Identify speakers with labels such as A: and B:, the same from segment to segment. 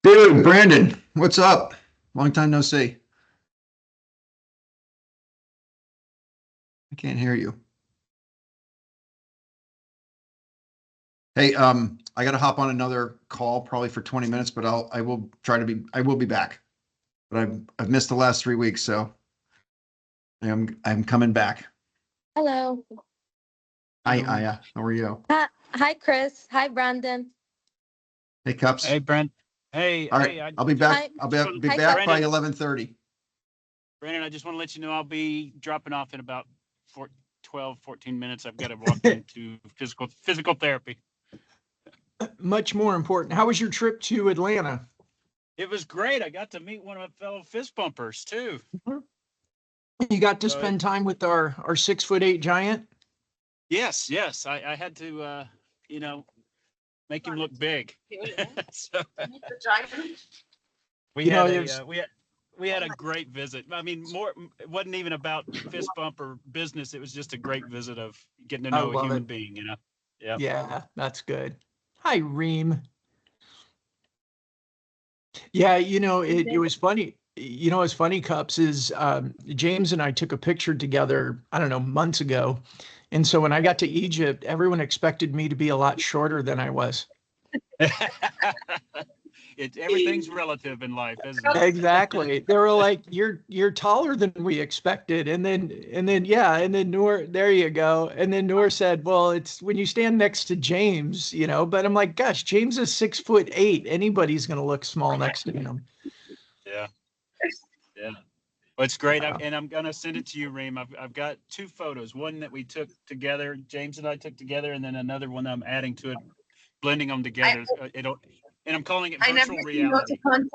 A: Dude, Brandon, what's up? Long time no see. I can't hear you. Hey, I gotta hop on another call probably for 20 minutes, but I will be back. But I've missed the last 3 weeks, so I'm coming back.
B: Hello.
A: Hi, Aya. How are you?
B: Hi, Chris. Hi, Brandon.
A: Hey, Cups.
C: Hey, Brent. Hey,
A: All right,
C: hey,
A: I'll be back.
B: Hi.
A: I'll be
B: Hi,
A: back
B: Cups.
A: by 11:30.
C: Brandon, I just want to let you know I'll be dropping off in about 12, 14 minutes. I've got to walk into physical therapy.
D: Much more important. How was your trip to Atlanta?
C: It was great. I got to meet one of my fellow fist bumpers too.
D: You got to
C: So
D: spend time with our 6'8" giant?
C: Yes. I had to, make him look big. So we
D: You know,
C: had
D: there's-
C: a we had a great visit. I mean, it wasn't even about fist bump or business. It was just a great visit of getting to
D: I
C: know a
D: love
C: human
D: it.
C: being. Yeah.
D: Yeah, that's good. Hi, Reem. Yeah, it was funny. What's funny, Cups, is James and I took a picture together, I don't know, months ago. And so when I got to Egypt, everyone expected me to be a lot shorter than I was.
C: Everything's relative in life, isn't it?
D: Exactly. They were like, "You're taller than we expected." And then Noor, there you go. And then Noor said, "Well, it's when you stand next to James. But I'm like, gosh, James is 6'8". Anybody's gonna look small next to him.
C: Yeah. Well, it's great.
D: Wow.
C: And I'm gonna send it to you, Reem. I've got two photos. One that we took together, James and I took together, and then another one I'm adding to it, blending them together. And I'm calling it
E: I never
C: virtual
E: say no to
C: reality.
E: content.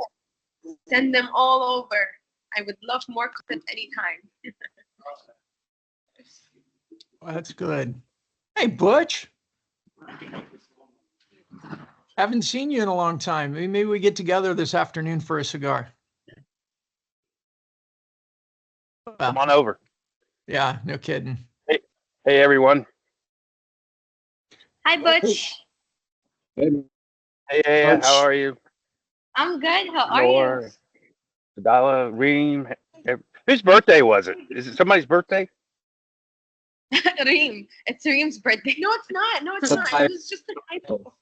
E: Send them all over. I would love more content anytime.
D: Well, that's good. Hey, Butch. Haven't seen you in a long time. Maybe we get together this afternoon for a cigar.
F: Come on over.
D: Yeah, no kidding.
F: Hey, everyone.
E: Hi, Butch.
F: Hey,
D: Butch.
F: how are you?
E: I'm good. How are
F: Nor, Sadala, Reem. Whose birthday was it? Is it somebody's birthday?
E: you? Reem. It's Reem's birthday. No, it's not. It was just a typo.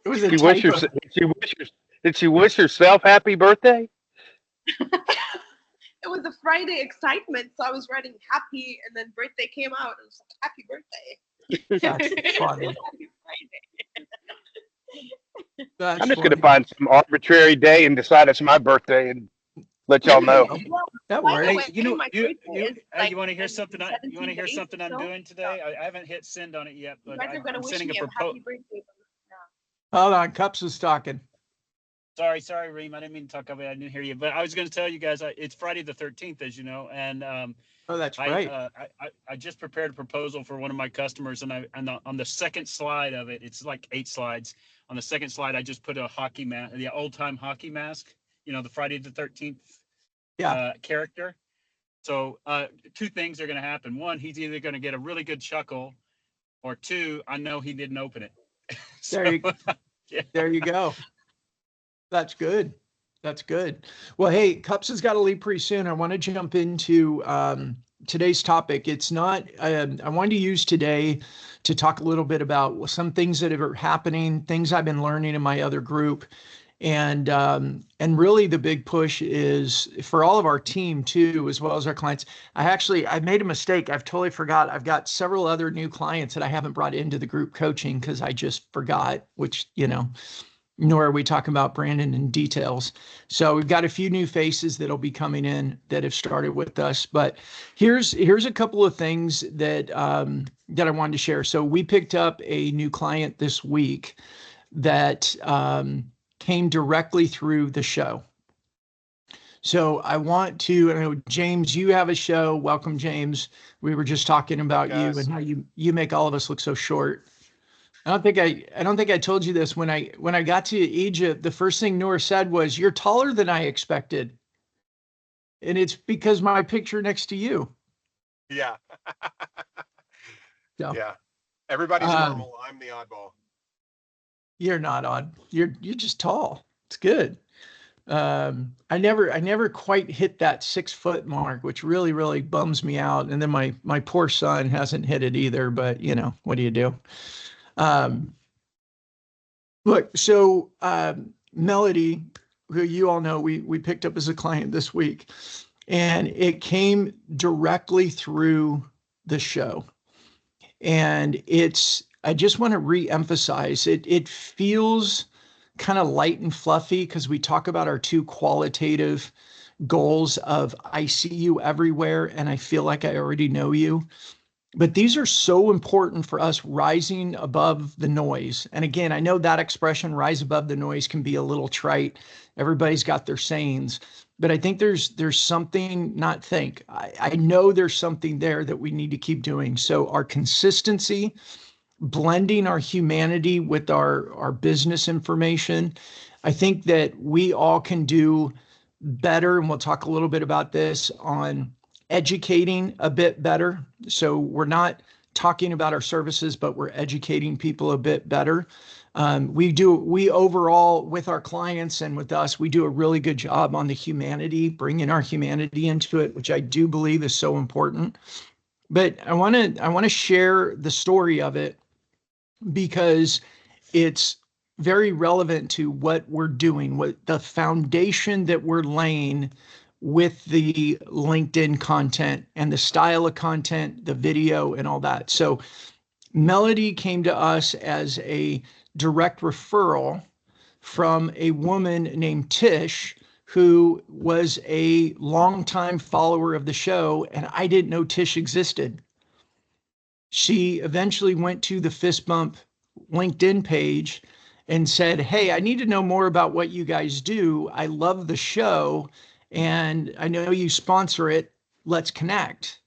D: It was a
F: Did she wish
D: typo.
F: did she wish herself happy birthday?
E: It was a Friday excitement, so I was writing happy, and then birthday came out, and it was like, happy birthday.
D: That's funny.
E: Happy Friday.
D: That's
F: I'm just going to
D: funny.
F: find some arbitrary day and decide it's my birthday and let y'all know.
D: That
E: By the
D: works.
E: way,
C: Hey,
E: my birthday is like
C: you want to hear
E: in
C: something? You want to
E: 17
C: hear
E: days,
C: something I'm
E: so
C: doing today? I haven't hit send on it yet,
E: You
C: but
E: guys are gonna
C: I'm
E: wish
C: sending a
E: me a
C: proposal.
E: happy birthday.
D: Hold on, Cups is talking.
C: Sorry, Reem. I didn't mean to talk about it. I didn't hear you, but I was going to tell you guys it's Friday the 13th, as you know, and
D: Oh, that's right.
C: I just prepared a proposal for one of my customers, and on the second slide of it, it's like 8 slides. On the second slide, I just put a hockey mask, the old time hockey mask. The Friday the 13th character. So two things are going to happen. One, he's either going to get a really good chuckle, or two, I know he didn't open it.
D: There you go. That's good. That's good. Well, hey, Cups has got to leave pretty soon. I want to jump into today's topic. It's not, I wanted to use today to talk a little bit about some things that are happening, things I've been learning in my other group. And really the big push is for all of our team too, as well as our clients. I made a mistake. I've totally forgot. I've got several other new clients that I haven't brought into the group coaching because I just forgot, which, nor are we talking about Brandon in details. So we've got a few new faces that'll be coming in that have started with us. But here's a couple of things that I wanted to share. So we picked up a new client this week that came directly through the show. So I know, James, you have a show. Welcome, James. We were just talking about you and how you make all of us look so short. I don't think I told you this when I got to Egypt. The first thing Noor said was, "You're taller than I expected," and it's because my picture next to you.
G: Yeah.
D: So,
G: Yeah. Everybody's normal. I'm the oddball.
D: You're not odd. You're just tall. It's good. I never quite hit that 6 foot mark, which really, really bums me out. And then my poor son hasn't hit it either, but you know, what do you do? Look, so, Melody, who you all know, we picked up as a client this week, and it came directly through the show. And I just want to re-emphasize it feels kind of light and fluffy because we talk about our 2 qualitative goals of I see you everywhere and I feel like I already know you. But these are so important for us rising above the noise. And again, I know that expression, rise above the noise, can be a little trite. Everybody's got their sayings, but I think there's something, I know there's something there that we need to keep doing. So our consistency, blending our humanity with our business information, I think that we all can do better. And we'll talk a little bit about this on educating a bit better. So we're not talking about our services, but we're educating people a bit better. We overall, with our clients and with us, we do a really good job on the humanity, bringing our humanity into it, which I do believe is so important. But I want to share the story of it because it's very relevant to what we're doing, what the foundation that we're laying with the LinkedIn content and the style of content, the video and all that. So Melody came to us as a direct referral from a woman named Tish, who was a longtime follower of the show, and I didn't know Tish existed. She eventually went to the Fist Bump LinkedIn page and said, "Hey, I need to know more about what you guys do. I love the show, and I know you sponsor it. Let's connect."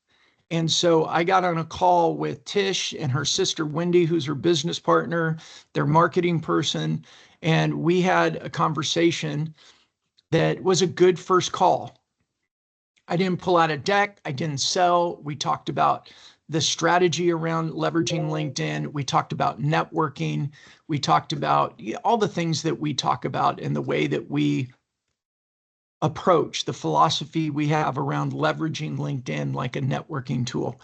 D: And so I got on a call with Tish and her sister, Wendy, who's her business partner, their marketing person. And we had a conversation that was a good first call. I didn't pull out a deck. I didn't sell. We talked about the strategy around leveraging LinkedIn. We talked about networking. We talked about all the things that we talk about in the way that we approach, the philosophy we have around leveraging LinkedIn like a networking tool.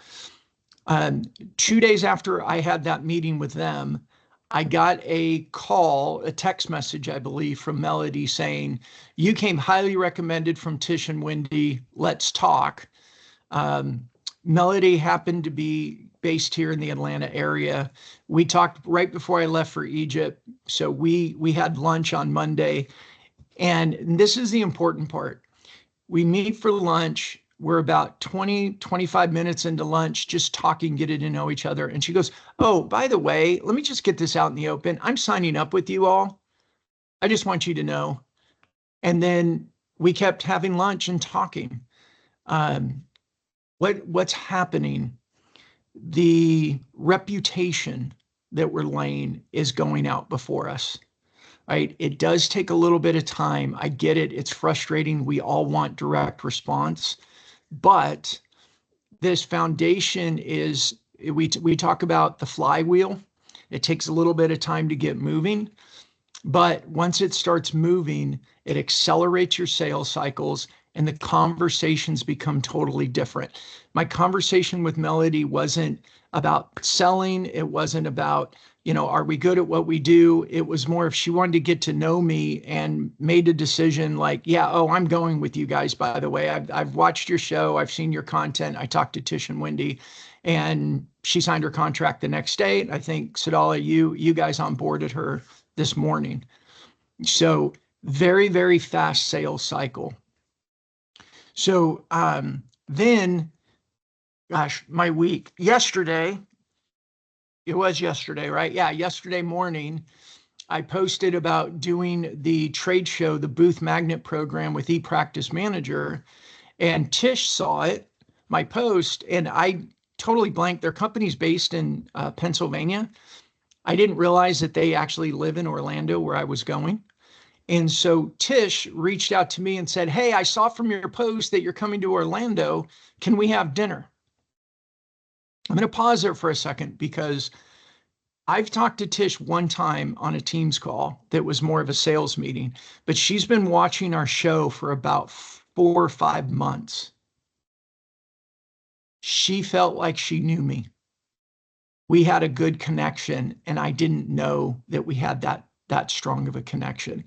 D: 2 days after I had that meeting with them, I got a call, a text message, I believe, from Melody saying, "You came highly recommended from Tish and Wendy. Let's talk." Melody happened to be based here in the Atlanta area. We talked right before I left for Egypt. So we had lunch on Monday. And this is the important part. We meet for lunch. We're about 25 minutes into lunch, just talking, getting to know each other. And she goes, "Oh, by the way, let me just get this out in the open. I'm signing up with you all. I just want you to know." And then we kept having lunch and talking. What's happening? The reputation that we're laying is going out before us. Right? It does take a little bit of time. I get it. It's frustrating. We all want direct response, but this foundation is, we talk about the flywheel. It takes a little bit of time to get moving, but once it starts moving, it accelerates your sales cycles and the conversations become totally different. My conversation with Melody wasn't about selling. It wasn't about, are we good at what we do? It was more if she wanted to get to know me and made a decision like, yeah, oh, I'm going with you guys, by the way. I've watched your show. I've seen your content. I talked to Tish and Wendy, and she signed her contract the next day. And I think, Sadala, you guys onboarded her this morning. So very, very fast sales cycle. So then, gosh, my week, yesterday, it was yesterday, right? Yeah, yesterday morning, I posted about doing the trade show, the Booth Magnet program with ePractice Manager, and Tish saw it, my post, and I totally blanked. Their company's based in Pennsylvania. I didn't realize that they actually live in Orlando where I was going. And so Tish reached out to me and said, "Hey, I saw from your post that you're coming to Orlando. Can we have dinner?" I'm going to pause there for a second because I've talked to Tish one time on a Teams call that was more of a sales meeting, but she's been watching our show for about 4 or 5 months. She felt like she knew me. We had a good connection, and I didn't know that we had that strong of a connection.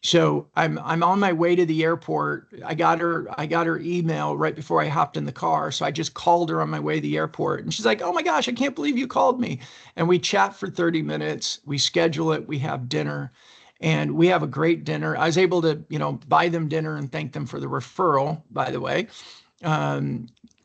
D: So I'm on my way to the airport. I got her email right before I hopped in the car. So I just called her on my way to the airport, and she's like, "Oh my gosh, I can't believe you called me." And we chat for 30 minutes. We schedule it. We have dinner, and we have a great dinner. I was able to, buy them dinner and thank them for the referral, by the way.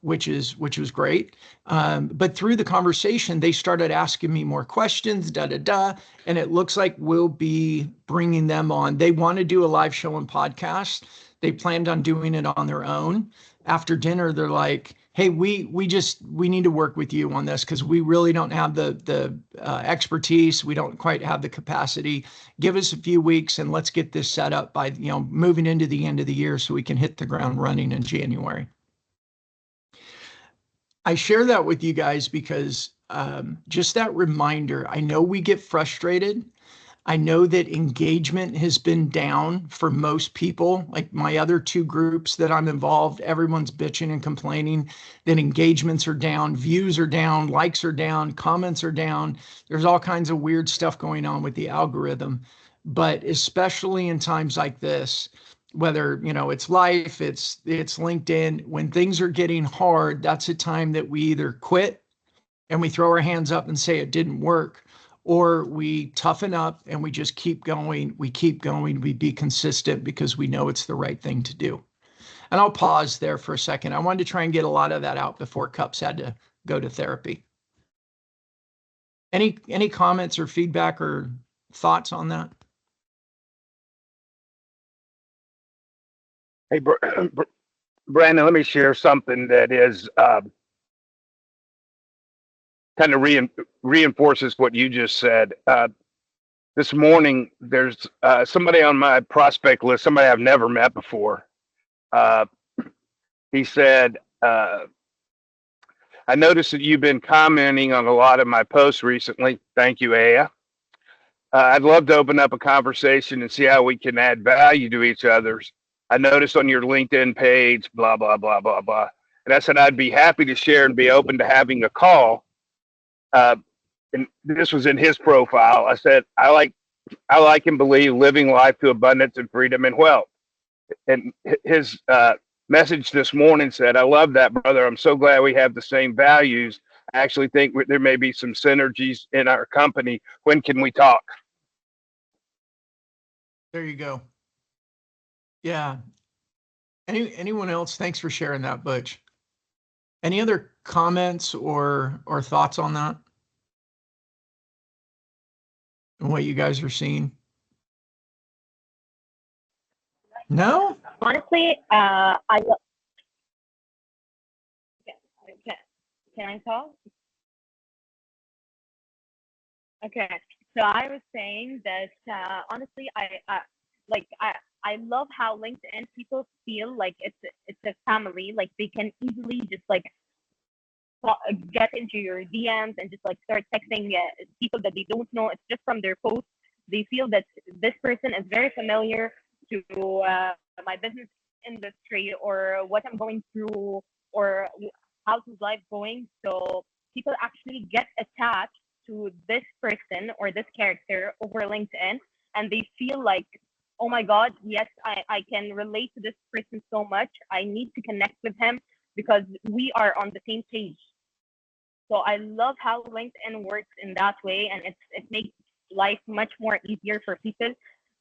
D: Which was great. But through the conversation, they started asking me more questions, and it looks like we'll be bringing them on. They want to do a live show and podcast. They planned on doing it on their own. After dinner, they're like, "Hey, we need to work with you on this because we really don't have the expertise. We don't quite have the capacity. Give us a few weeks and let's get this set up by moving into the end of the year so we can hit the ground running in January." I share that with you guys because just that reminder, I know we get frustrated. I know that engagement has been down for most people. Like my other 2 groups that I'm involved, everyone's bitching and complaining that engagements are down, views are down, likes are down, comments are down. There's all kinds of weird stuff going on with the algorithm. But especially in times like this, whether it's life, it's LinkedIn, when things are getting hard, that's a time that we either quit and we throw our hands up and say it didn't work, or we toughen up and we just keep going, we be consistent because we know it's the right thing to do. And I'll pause there for a second. I wanted to try and get a lot of that out before Cups had to go to therapy. Any comments or feedback or thoughts on that?
F: Hey, Brandon, let me share something that is kind of reinforces what you just said. This morning, there's somebody on my prospect list, somebody I've never met before. He said, "I noticed that you've been commenting on a lot of my posts recently. Thank you, Aya. I'd love to open up a conversation and see how we can add value to each other's. I noticed on your LinkedIn page, blah, blah, blah, blah, blah." And I said, "I'd be happy to share and be open to having a call." And this was in his profile. I said, I like and believe living life to abundance and freedom and wealth. And his message this morning said, "I love that, brother. I'm so glad we have the same values. I actually think there may be some synergies in our company. When can we talk?"
D: There you go. Yeah. Anyone else? Thanks for sharing that, Butch. Any other comments or thoughts on that? And what you guys are seeing? No?
B: Honestly, can I talk? Okay. So I was saying that honestly, I love how LinkedIn people feel like it's a family. Like they can easily just get into your DMs and just start texting people that they don't know. It's just from their posts. They feel that this person is very familiar to my business industry or what I'm going through or how's life going. So people actually get attached to this person or this character over LinkedIn, and they feel like, oh my God, yes, I can relate to this person so much. I need to connect with him because we are on the same page. So I love how LinkedIn works in that way, and it makes life much more easier for people,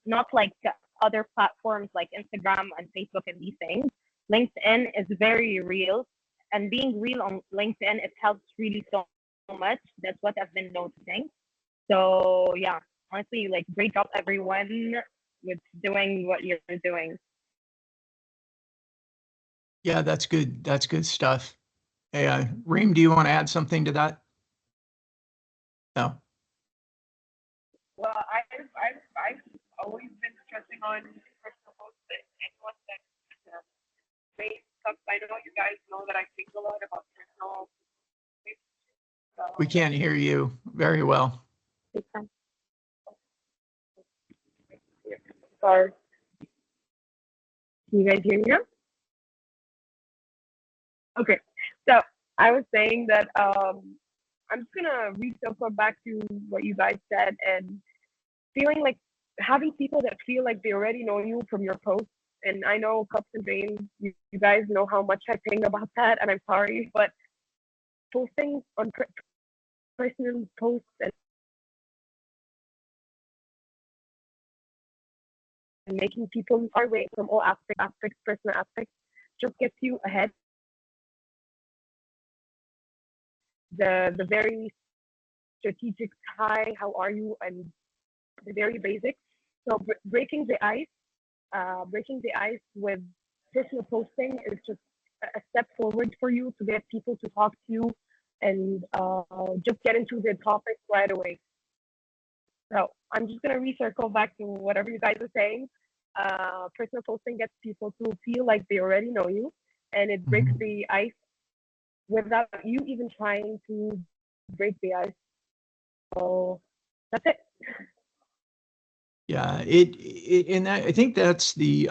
B: not like other platforms like Instagram and Facebook and these things. LinkedIn is very real, and being real on LinkedIn, it helps really so much. That's what I've been noticing. So yeah, honestly, great job everyone with doing what you're doing.
D: Yeah, that's good. That's good stuff. Hey, Reem, do you want to add something to that? No.
E: Well, I've always been stressing on personal growth and anyone that made stuff. I know you guys know that I think a lot about personal. So,
D: We can't hear you very well.
E: Take time. Sorry. Can you guys hear me now? Okay. So I was saying that I'm just gonna recircle back to what you guys said and feeling like having people that feel like they already know you from your posts. And I know Cups and Veins, you guys know how much I ping about that, and I'm sorry, but posting on personal posts and making people far away from all aspects, personal aspects, just gets you ahead. The very strategic hi, how are you, and the very basic. So breaking the ice with personal posting is just a step forward for you to get people to talk to you and just get into the topic right away. So I'm just gonna recircle back to whatever you guys are saying. Personal posting gets people to feel like they already know you, and it breaks the ice without you even trying to break the ice. So that's it.
D: Yeah, and I think that's the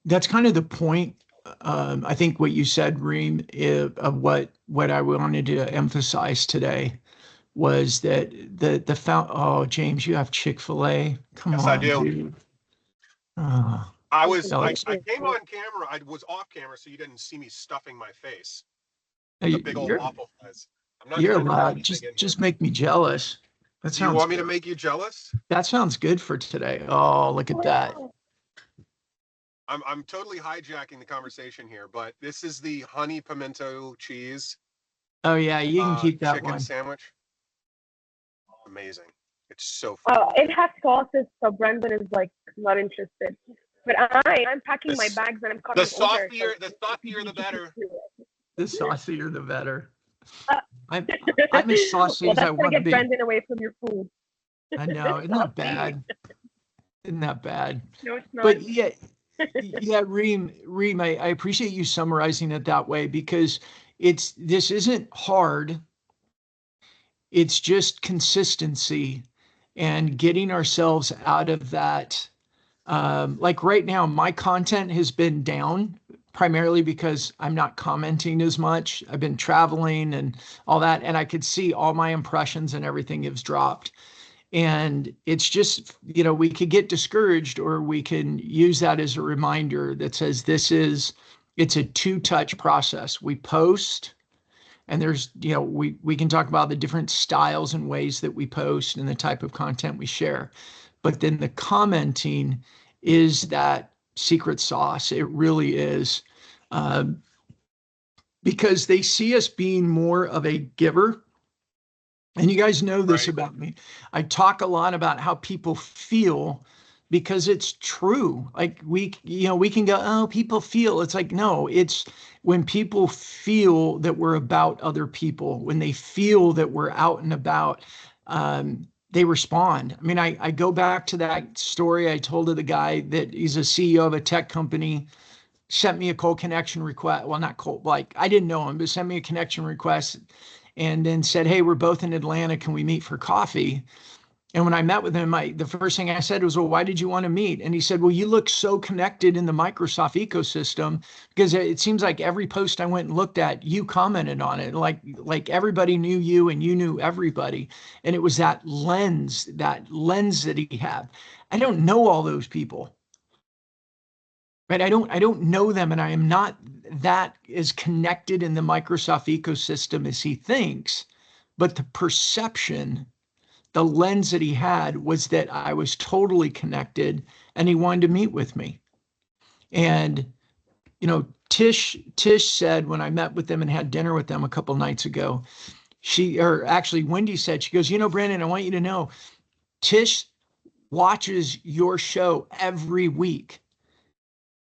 D: that's kind of the point. I think what you said, Reem, of what I wanted to emphasize today was that the oh, James, you have Chick-fil-A. Come
G: Yes,
D: on,
G: I do.
D: dude. Oh,
G: I
D: Alex.
G: came on camera. I was off camera, so you didn't see me stuffing my face.
D: Hey,
G: The big old waffle fries. I'm not
D: you're
G: trying to bring
D: allowed.
G: anything in
D: Just
G: here.
D: make me jealous. That
G: Do you
D: sounds
G: want me to
D: good.
G: make you jealous?
D: That sounds good for today. Oh, look at that.
G: I'm totally hijacking the conversation here, but this is the honey pimento cheese
D: Oh yeah, you can keep that
G: chicken
D: one.
G: sandwich. Amazing. It's so
B: It has sauces, so Brendan is like not interested. But I'm packing my
G: This-
B: bags and I'm coming
G: the
B: over.
G: saucier the better.
D: The saucier, the better.
B: Uh,
D: I'm as saucy
B: well,
D: as I
B: that's gonna
D: want to
B: get
D: be.
B: Brendan away from your food.
D: I know, isn't that
B: Saucy.
D: bad? Isn't that bad?
B: No, it's not.
D: But yeah, Reem, I appreciate you summarizing it that way because this isn't hard. It's just consistency and getting ourselves out of that. Like right now, my content has been down primarily because I'm not commenting as much. I've been traveling and all that, and I could see all my impressions and everything has dropped. And it's just, we could get discouraged or we can use that as a reminder that says it's a two-touch process. We post and there's, we can talk about the different styles and ways that we post and the type of content we share. But then the commenting is that secret sauce. It really is. Because they see us being more of a giver. And you guys know this
G: Right.
D: about me. I talk a lot about how people feel because it's true. Like we can go, oh, people feel. It's like, no, it's when people feel that we're about other people, when they feel that we're out and about, they respond. I mean, I go back to that story I told of the guy that he's a CEO of a tech company, sent me a cold connection request. Well, not cold, like I didn't know him, but sent me a connection request and then said, hey, we're both in Atlanta. Can we meet for coffee? And when I met with him, the first thing I said was, well, why did you want to meet? And he said, well, you look so connected in the Microsoft ecosystem because it seems like every post I went and looked at, you commented on it. Like everybody knew you and you knew everybody. And it was that lens that he had. I don't know all those people. Right? I don't know them, and I am not that as connected in the Microsoft ecosystem as he thinks. But the perception, the lens that he had was that I was totally connected, and he wanted to meet with me. And Tish said when I met with them and had dinner with them a couple nights ago, Wendy said, she goes, Brandon, I want you to know, Tish watches your show every week.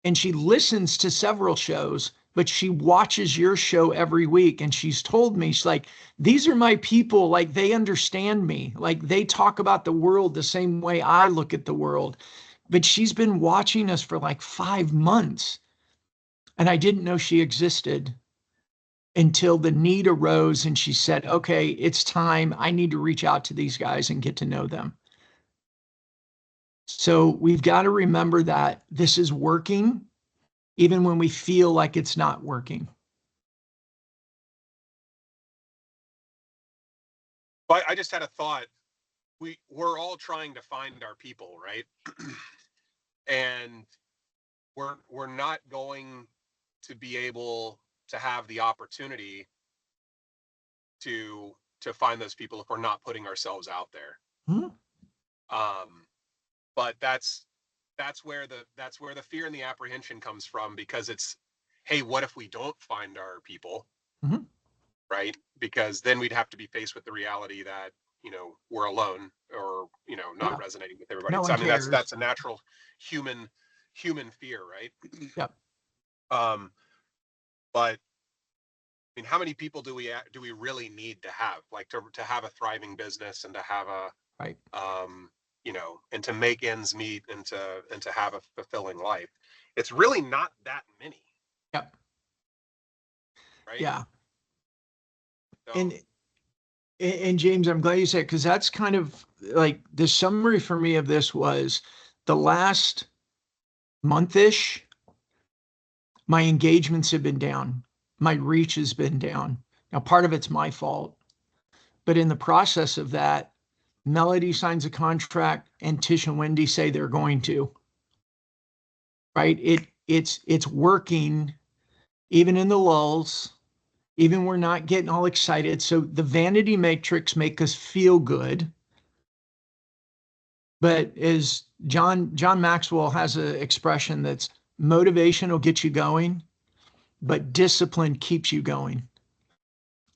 D: And she listens to several shows, but she watches your show every week. And she's told me, she's like, these are my people. Like, they understand me. Like, they talk about the world the same way I look at the world. But she's been watching us for like 5 months. And I didn't know she existed. until the need arose and she said, okay, it's time. I need to reach out to these guys and get to know them. So we've got to remember that this is working, even when we feel like it's not working.
G: But I just had a thought. We're all trying to find our people, right? And we're not going to be able to have the opportunity to find those people if we're not putting ourselves out there. But that's where the fear and the apprehension comes from, because it's, hey, what if we don't find our people? Right? Because then we'd have to be faced with the reality that, we're alone, or, not resonating with everybody.
D: No
G: So, I
D: one
G: mean,
D: cares.
G: that's a natural human fear, right?
D: Yep.
G: But I mean, how many people do we really need to have, like, to have a thriving business and to have a,
D: Right.
G: And to make ends meet and to have a fulfilling life? It's really not that many.
D: Yep.
G: Right.
D: Yeah.
G: So,
D: And James, I'm glad you said, because that's kind of like the summary for me of this was the last month-ish, my engagements have been down. My reach has been down. Now, part of it's my fault, but in the process of that, Melody signs a contract and Tish and Wendy say they're going to, right? It's working even in the lulls, even we're not getting all excited. So the vanity matrix make us feel good. But as John Maxwell has an expression that's motivation will get you going, but discipline keeps you going.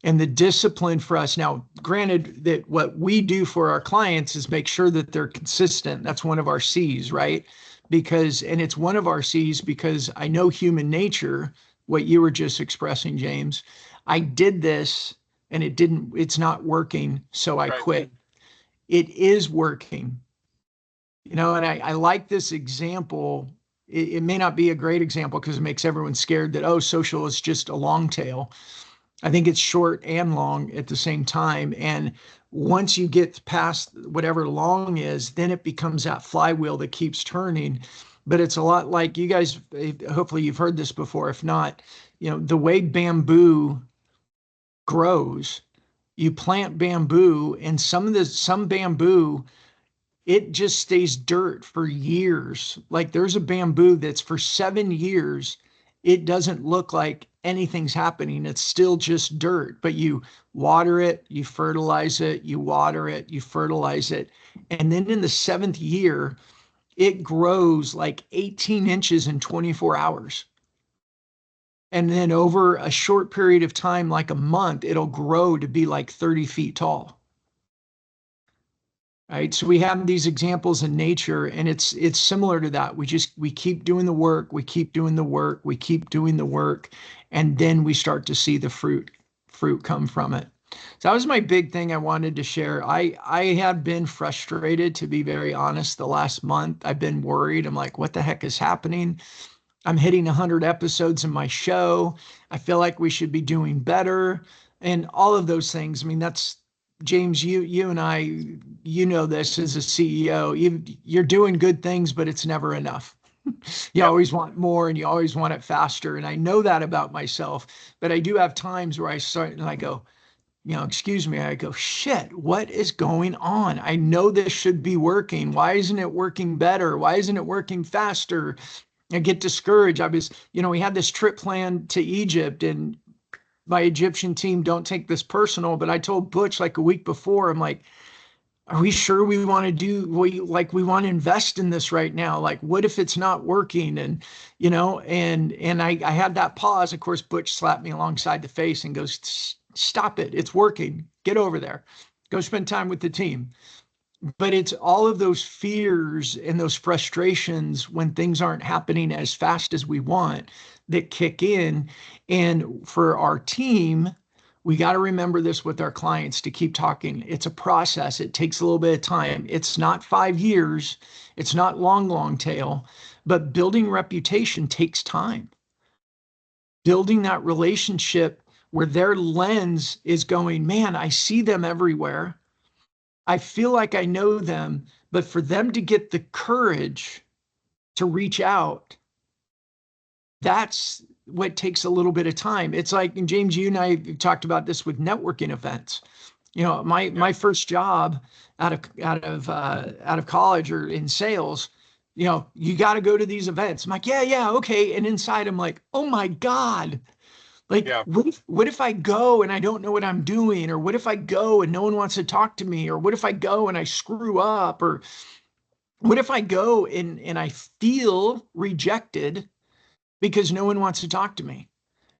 D: And the discipline for us now, granted that what we do for our clients is make sure that they're consistent. That's one of our C's, right? And it's one of our C's because I know human nature, what you were just expressing, James. I did this and it's not working, so I quit. It is working. And I like this example. It may not be a great example because it makes everyone scared that, oh, social is just a long tail. I think it's short and long at the same time. And once you get past whatever long is, then it becomes that flywheel that keeps turning. But it's a lot like you guys, hopefully you've heard this before. If not, the way bamboo grows, you plant bamboo, and some bamboo, it just stays dirt for years. Like there's a bamboo that's for 7 years, it doesn't look like anything's happening. It's still just dirt, but you water it, you fertilize it, you water it, you fertilize it. And then in the 7th year, it grows like 18 inches in 24 hours. And then over a short period of time, like a month, it'll grow to be like 30 feet tall. Right. So we have these examples in nature, and it's similar to that. We keep doing the work, we keep doing the work, we keep doing the work, and then we start to see the fruit come from it. So that was my big thing I wanted to share. I have been frustrated, to be very honest, the last month. I've been worried. I'm like, what the heck is happening? I'm hitting 100 episodes in my show. I feel like we should be doing better, and all of those things. I mean, that's James, you and I, this as a CEO, you're doing good things, but it's never enough. You always want more and you always want it faster. And I know that about myself, but I do have times where I start and I go, excuse me, I go, shit, what is going on? I know this should be working. Why isn't it working better? Why isn't it working faster? I get discouraged. We had this trip planned to Egypt, and my Egyptian team, don't take this personal, but I told Butch like a week before, I'm like, are we sure we want to we want to invest in this right now? Like, what if it's not working? And, and I had that pause. Of course, Butch slapped me alongside the face and goes, stop it. It's working. Get over there. Go spend time with the team. But it's all of those fears and those frustrations when things aren't happening as fast as we want that kick in. And for our team, we got to remember this with our clients to keep talking. It's a process. It takes a little bit of time. It's not 5 years. It's not long tail, but building reputation takes time. Building that relationship where their lens is going, man, I see them everywhere. I feel like I know them, but for them to get the courage to reach out, that's what takes a little bit of time. It's like, and James, you and I talked about this with networking events. You know, my first job out of college or in sales, you know, you got to go to these events. I'm like, yeah, okay. And inside, I'm like, oh my God. Like, what if I go and I don't know what I'm doing? Or what if I go and no one wants to talk to me? Or what if I go and I screw up? Or what if I go and I feel rejected because no one wants to talk to me?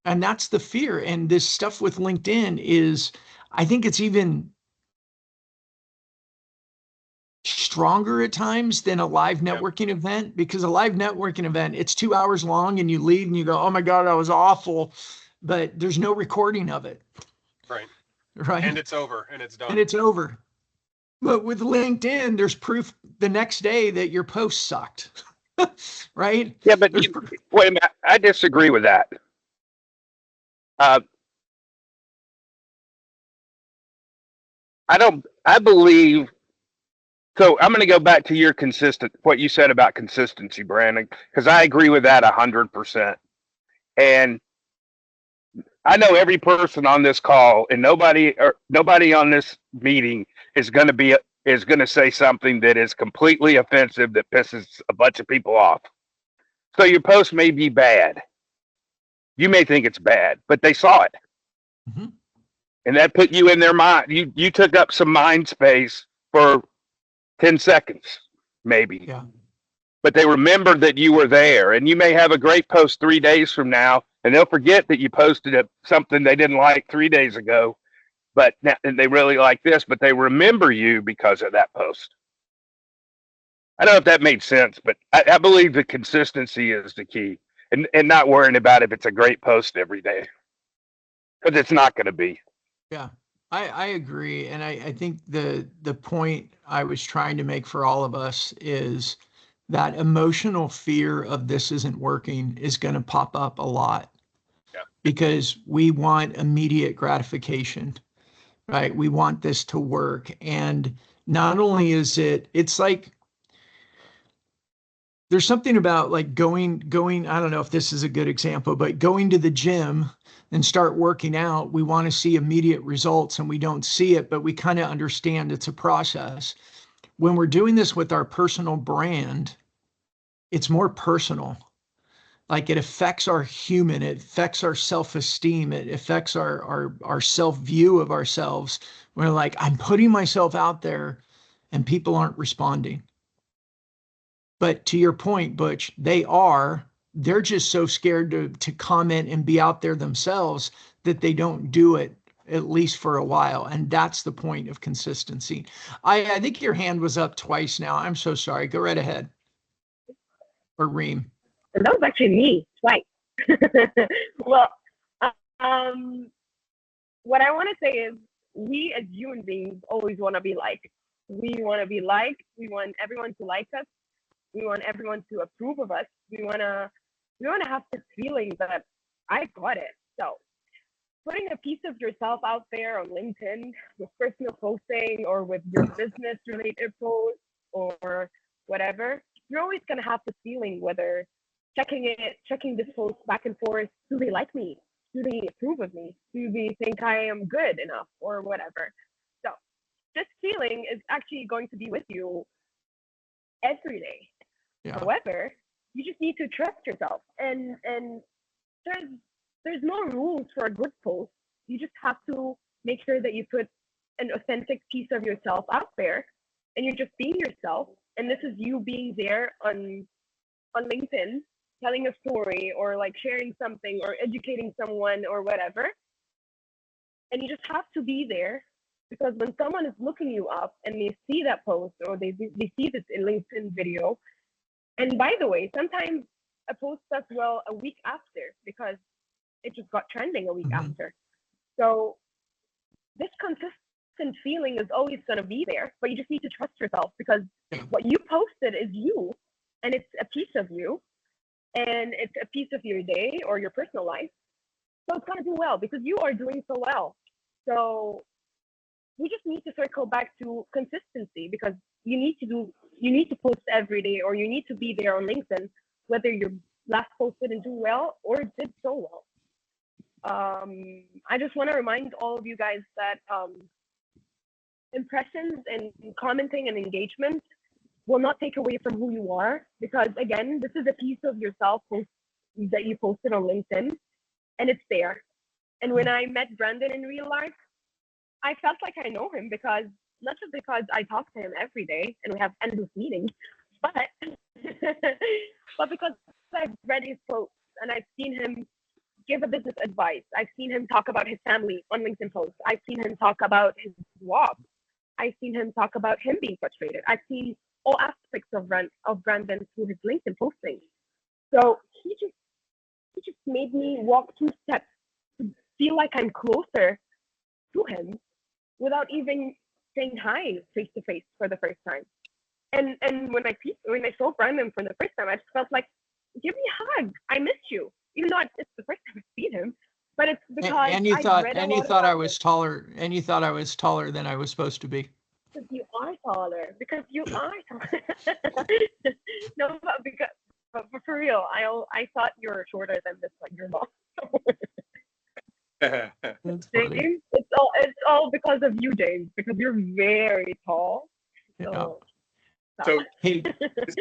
D: And that's the fear. And this stuff with LinkedIn is, I think it's even stronger at times than a live networking event, because a live networking event, it's 2 hours long and you leave and you go, oh my God, that was awful. But there's no recording of it. Right.
G: And it's over and it's done.
D: And it's over. But with LinkedIn, there's proof the next day that your post sucked. Right?
F: Yeah, but wait a minute. I disagree with that. I believe, so I'm going to go back to what you said about consistency, Brandon, because I agree with that 100%. And I know every person on this call, and nobody on this meeting is going to say something that is completely offensive that pisses a bunch of people off. So your post may be bad. You may think it's bad, but they saw it.
D: Mm-hmm.
F: And that put you in their mind. You took up some mind space for 10 seconds, maybe.
D: Yeah.
F: But they remembered that you were there. And you may have a great post 3 days from now, and they'll forget that you posted something they didn't like 3 days ago, but now, and they really like this, but they remember you because of that post. I don't know if that made sense, but I believe the consistency is the key, and not worrying about if it's a great post every day, because it's not going to be.
D: Yeah, I agree. And I think the point I was trying to make for all of us is that emotional fear of this isn't working is going to pop up a lot.
G: Yeah.
D: Because we want immediate gratification, right? We want this to work. And not only is it's like, there's something about like going, I don't know if this is a good example, but going to the gym and start working out, we want to see immediate results and we don't see it, but we kind of understand it's a process. When we're doing this with our personal brand, it's more personal. Like it affects our human, it affects our self-esteem, it affects our self-view of ourselves. We're like, I'm putting myself out there and people aren't responding. But to your point, Butch, they're just so scared to comment and be out there themselves that they don't do it, at least for a while. And that's the point of consistency. I think your hand was up twice now. I'm so sorry. Go right ahead. Or Reem.
E: That was actually me twice. Well, what I want to say is we as human beings always want to be liked. We want to be liked. We want everyone to like us. We want everyone to approve of us. We want to have this feeling that I got it. So putting a piece of yourself out there on LinkedIn with personal posting or with your business related posts or whatever, you're always going to have this feeling, whether checking this post back and forth, do they like me? Do they approve of me? Do they think I am good enough or whatever? So this feeling is actually going to be with you every day. Yeah. However, you just need to trust yourself, and there's no rules for a good post. You just have to make sure that you put an authentic piece of yourself out there, and you're just being yourself. And this is you being there on LinkedIn, telling a story or like sharing something or educating someone or whatever. And you just have to be there, because when someone is looking you up and they see that post or they see this in LinkedIn video. And by the way, sometimes a post does well a week after because it just got trending a week after. So this consistent feeling is always going to be there, but you just need to trust yourself, because what you posted is you, and it's a piece of you, and it's a piece of your day or your personal life. So it's gonna do well because you are doing so well. So we just need to circle back to consistency because you need to post every day or you need to be there on LinkedIn, whether your last post didn't do well or it did so well. I just want to remind all of you guys that impressions and commenting and engagement will not take away from who you are because again, this is a piece of yourself that you posted on LinkedIn and it's there. And when I met Brandon in real life, I felt like I know him because not just because I talk to him every day and we have endless meetings, but but because I've read his posts and I've seen him give a business advice. I've seen him talk about his family on LinkedIn posts. I've seen him talk about his walk. I've seen him talk about him being frustrated. I've seen all aspects of Brandon through his LinkedIn posting. So he just made me walk 2 steps to feel like I'm closer to him without even saying hi face to face for the first time. And when I saw Brandon for the first time, I just felt like, give me a hug. I missed you, even though it's the first time I've seen him. But it's because
D: And you
E: I've
D: thought
E: read a
D: and you
E: lot
D: thought I
E: about
D: was taller and you thought I was taller than I was supposed to be.
E: because you are taller. Because you are taller. No, but for real, I thought you were shorter than this, like you're not.
D: That's funny.
E: James, it's all because of you, James, because you're very tall. So,
G: So
D: Hey,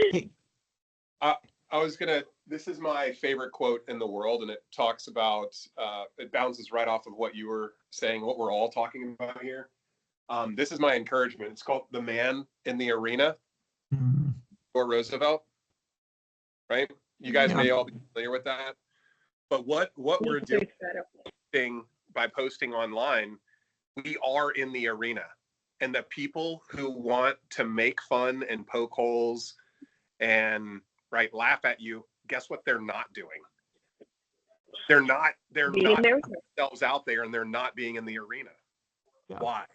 D: hey,
G: this is my favorite quote in the world, and it talks about, it bounces right off of what you were saying, what we're all talking about here. This is my encouragement. It's called The Man in the Arena, or Roosevelt, right? You guys may all be familiar with that. But what we're doing by posting online, we are in the arena. And the people who want to make fun and poke holes and laugh at you, guess what they're not doing? They're not themselves out there, and they're not being in the arena. Yeah. Why?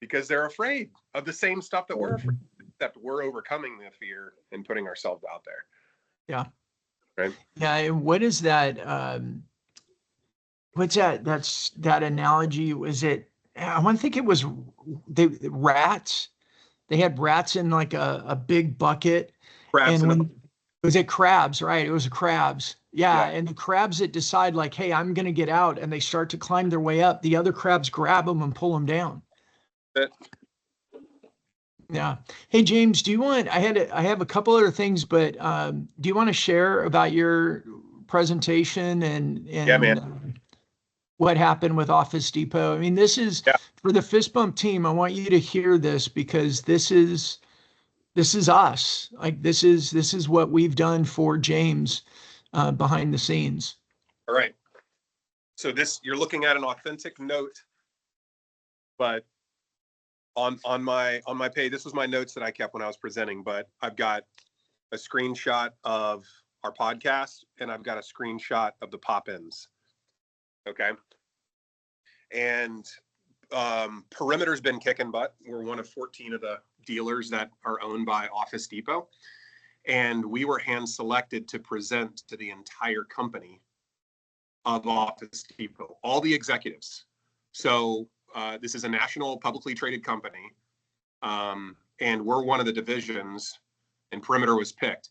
G: Because they're afraid of the same stuff that we're afraid of, except we're overcoming the fear and putting ourselves out there.
D: Yeah.
G: Right.
D: Yeah. And what is that? What's that? That's that analogy. Was it? I want to think it was rats. They had rats in like a big bucket.
G: Crabs
D: and when was it crabs? Right. It was crabs. Yeah. And the crabs that decide like, hey, I'm going to get out, and they start to climb their way up. The other crabs grab them and pull them down. Yeah. Hey, James, do you want, I have a couple other things, but do you want to share about your presentation and
G: yeah, man.
D: What happened with Office Depot? I mean, this is for the Fist Bump team. I want you to hear this because this is us. Like this is what we've done for James behind the scenes.
G: All right. So you're looking at an authentic note, but on my page, this was my notes that I kept when I was presenting, but I've got a screenshot of our podcast and I've got a screenshot of the pop-ins. Okay. And Perimeter's been kicking butt. We're one of 14 of the dealers that are owned by Office Depot. And we were hand selected to present to the entire company of Office Depot, all the executives. So this is a national publicly traded company. And we're one of the divisions, and Perimeter was picked.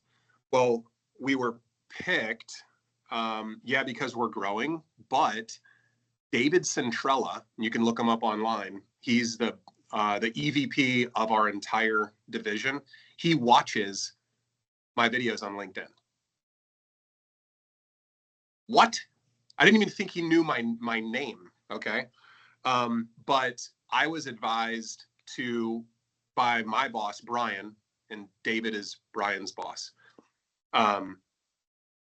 G: Well, we were picked, because we're growing, but David Centrella, you can look him up online. He's the EVP of our entire division. He watches my videos on LinkedIn. What? I didn't even think he knew my name. Okay. But I was advised by my boss, Brian, and David is Brian's boss.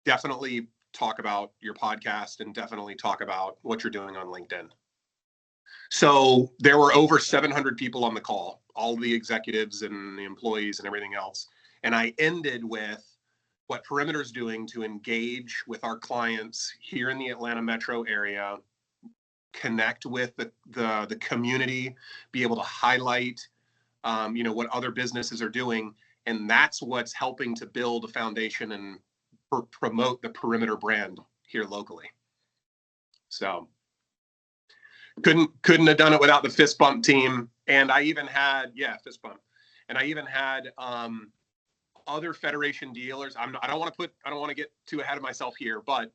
G: Definitely talk about your podcast and definitely talk about what you're doing on LinkedIn. So there were over 700 people on the call, all the executives and the employees and everything else. And I ended with what Perimeter's doing to engage with our clients here in the Atlanta metro area, connect with the community, be able to highlight, what other businesses are doing. And that's what's helping to build a foundation and promote the Perimeter brand here locally. So couldn't have done it without the fist bump team. And I even had, fist bump. And I even had other Federation dealers. I don't want to get too ahead of myself here, but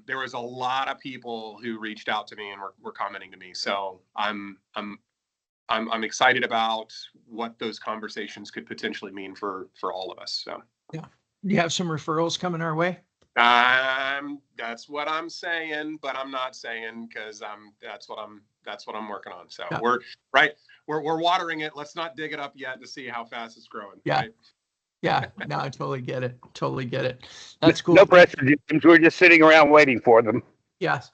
G: there was a lot of people who reached out to me and were commenting to me. So I'm excited about what those conversations could potentially mean for all of us. So
D: yeah, you have some referrals coming our way.
G: That's what I'm saying, but I'm not saying because that's what I'm working on. So
D: Yeah.
G: We're watering it. Let's not dig it up yet to see how fast it's growing.
D: Yeah.
G: Right?
D: Yeah, no, I totally get it. Totally get it. That's cool.
F: No pressure, James. We're just sitting around waiting for them.
D: Yes.